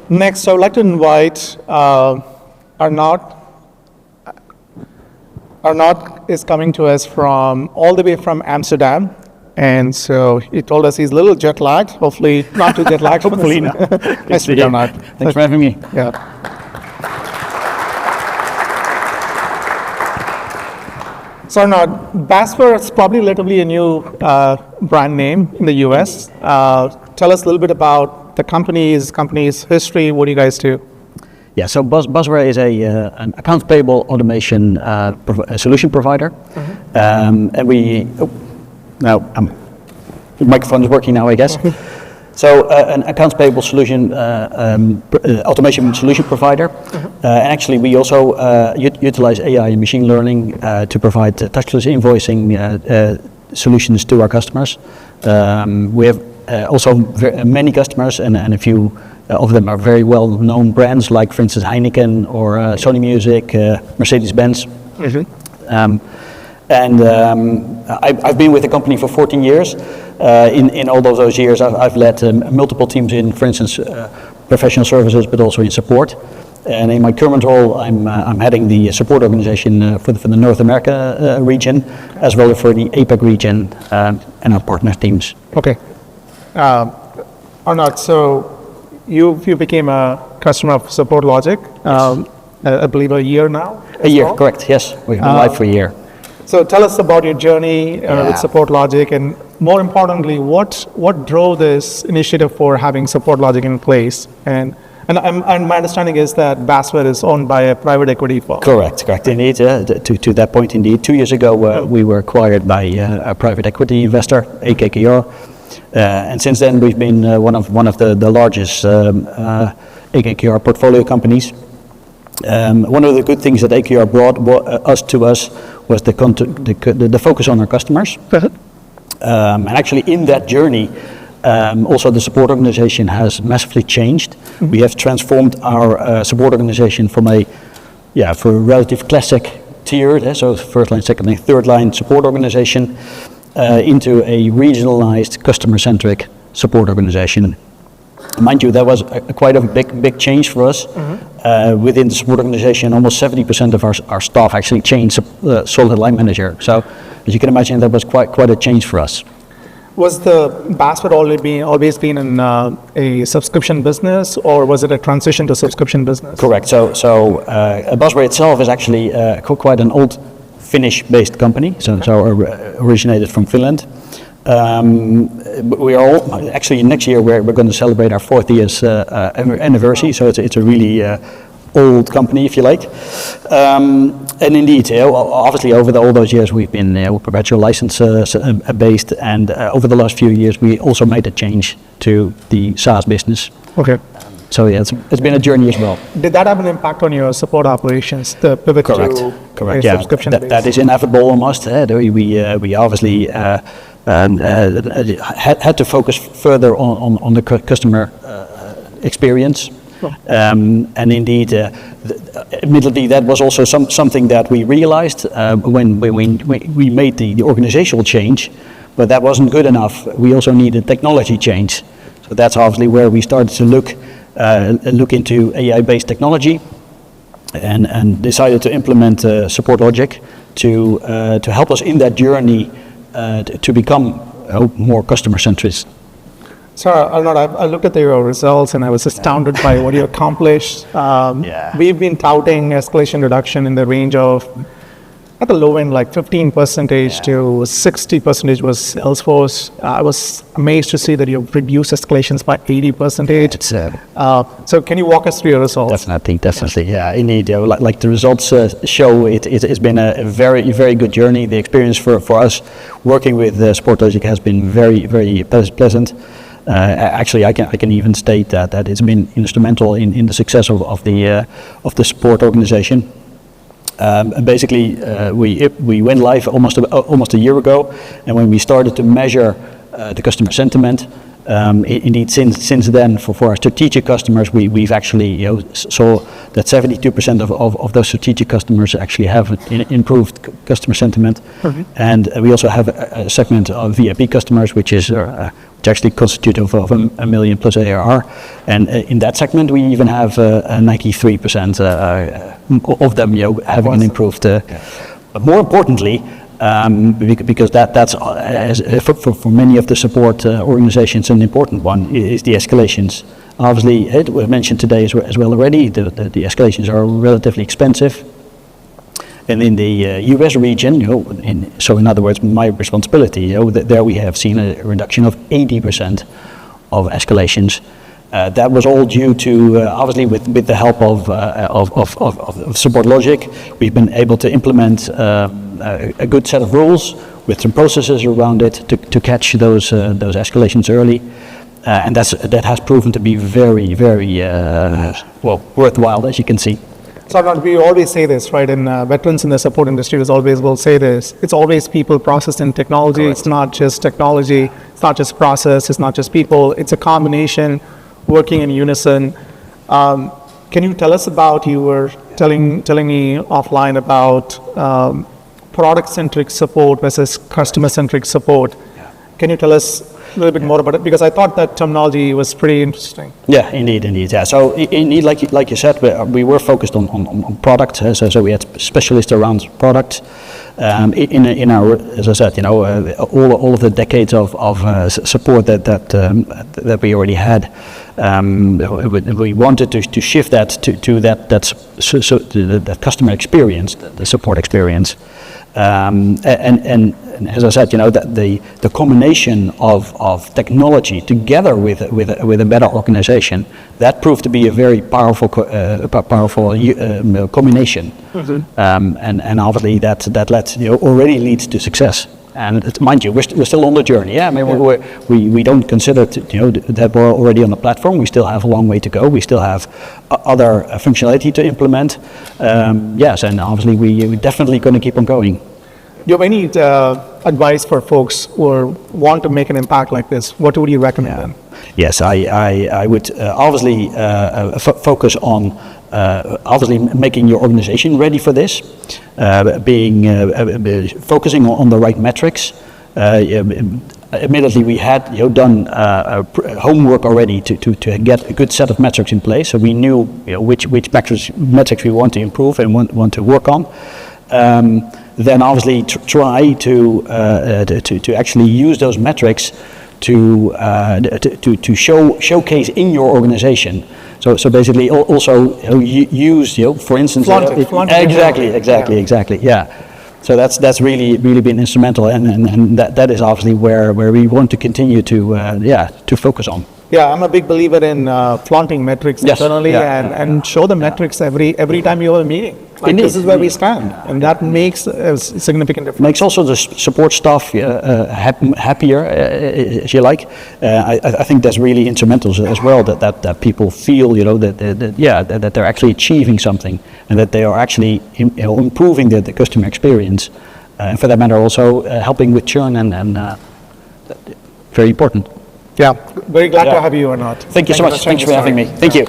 Next, I would like to invite Arnott. Arnott is coming to us from all the way from Amsterdam. And so he told us he's a little jet lagged, hopefully not too jet lagged. Hopefully not. Nice to meet you, Arnott. Thanks for having me. Yeah. So Arnott, Basware is probably relatively a new brand name in the US. Tell us a little bit about the company's history. What do you guys do? Yeah, so Basware is an accounts payable automation solution provider. And we, now the microphone is working now, I guess. So an accounts payable solution, automation solution provider. And actually we also utilize AI and machine learning to provide touchless invoicing solutions to our customers. We have also many customers, and a few of them are very well-known brands, like for instance Heineken or Sony Music, Mercedes-Benz. I've been with the company for 14 years. In all of those years, I've led multiple teams in, for instance, professional services, but also in support. And in my current role, I'm heading the support organization for the North America region, as well as for the APAC region and our partner teams. Okay. Arnott, so you became a customer of SupportLogic, I believe a year now? A year, correct, yes. We've been live for a year. So tell us about your journey with SupportLogic, and more importantly, what drove this initiative for having SupportLogic in place? And my understanding is that Basware is owned by a private equity firm. Correct, indeed. To that point, indeed. 2 years ago, we were acquired by a private equity investor, AKKR. And since then, we've been one of the largest AKKR portfolio companies. One of the good things that AKKR brought to us was the focus on our customers. And actually, in that journey, also the support organization has massively changed. We have transformed our support organization from a relative classic tier, so first line, second line, third line support organization, into a regionalized customer-centric support organization. Mind you, that was quite a big change for us. Within the support organization, almost 70% of our staff actually changed solid line manager. So as you can imagine, that was quite a change for us. Was the Basware always been in a subscription business, or was it a transition to subscription business? Correct. So Basware itself is actually quite an old Finnish-based company, so originated from Finland. We are all, actually next year we're going to celebrate our 4th year's anniversary, so it's a really old company, if you like. And indeed, obviously over all those years we've been perpetual license based, and over the last few years we also made a change to the SaaS business. Okay. So yeah, it's been a journey as well. Did that have an impact on your support operations, the pivot to a subscription base? That is inevitable almost. We obviously had to focus further on the customer experience. And indeed, admittedly, that was also something that we realized when we made the organizational change, but that wasn't good enough. We also needed technology change. So that's obviously where we started to look into AI-based technology, and decided to implement SupportLogic to help us in that journey to become more customer-centric. So Arnott, I looked at your results and I was astounded by what you accomplished. We've been touting escalation reduction in the range of, at the low end, like 15% to 60% was Salesforce. I was amazed to see that you've reduced escalations by 80%. So can you walk us through your results? Definitely. Yeah, indeed. Like the results show, it's been a very, very good journey. The experience for us working with SupportLogic has been very, very pleasant. Actually, I can even state that it's been instrumental in the success of the support organization. Basically, we went live almost a year ago, and when we started to measure the customer sentiment, indeed since then for our strategic customers, we've actually saw that 72% of those strategic customers actually have improved customer sentiment, and we also have a segment of VIP customers, which is which actually constitute of a million plus ARR. And in that segment, we even have 93% of them, having an improved. But more importantly, because that's for many of the support organizations, an important one is the escalations. Obviously, it was mentioned today as well already. The escalations are relatively expensive. And in the US region, so in other words, my responsibility, there we have seen a reduction of 80% of escalations. That was all due to, obviously, with the help of SupportLogic, we've been able to implement a good set of rules with some processes around it to catch those escalations early. And that has proven to be very, very worthwhile, as you can see. So we always say this, right? And veterans in the support industry will say this. It's always people, process, and technology. Correct. It's not just technology. It's not just process. It's not just people. It's a combination working in unison. Can you tell us about, you were telling me offline about product-centric support versus customer-centric support. Yeah. Can you tell us a little bit more about it? Because I thought that terminology was pretty interesting. Yeah, indeed. Yeah. So indeed, like you said, we were focused on product. So we had specialists around product. In our, as I said, all of the decades of support that we already had, we wanted to shift that to that customer experience, the support experience. And as I said, that the combination of technology together with a better organization, that proved to be a very powerful combination. Mm-hmm. And obviously that already leads to success. And mind you, we're still on the journey. Yeah, I mean, we don't consider that we're already on the platform. We still have a long way to go. We still have other functionality to implement. Yes, and obviously we're definitely going to keep on going. Do you have any advice for folks who want to make an impact like this? What would you recommend them? Yes, I would obviously focus on obviously making your organization ready for this, focusing on the right metrics. Admittedly, we had done homework already to get a good set of metrics in place, so we knew which metrics we want to improve and want to work on. Then obviously try to actually use those metrics to showcase in your organization. So basically also use, for instance, flaunt it. Exactly. Yeah. So that's really been instrumental, and that is obviously where we want to continue to focus on. Yeah, I'm a big believer in flaunting metrics internally and show the metrics every time you have a meeting. This is where we stand, and that makes a significant difference. Makes also the support staff happier, if you like. I think that's really instrumental as well. That people feel, that they're actually achieving something, and that they are actually improving the customer experience, and for that matter also helping with churn and very important. Yeah, very glad to have you, Arnott. Thank you so much. Thanks for having me. Thank you.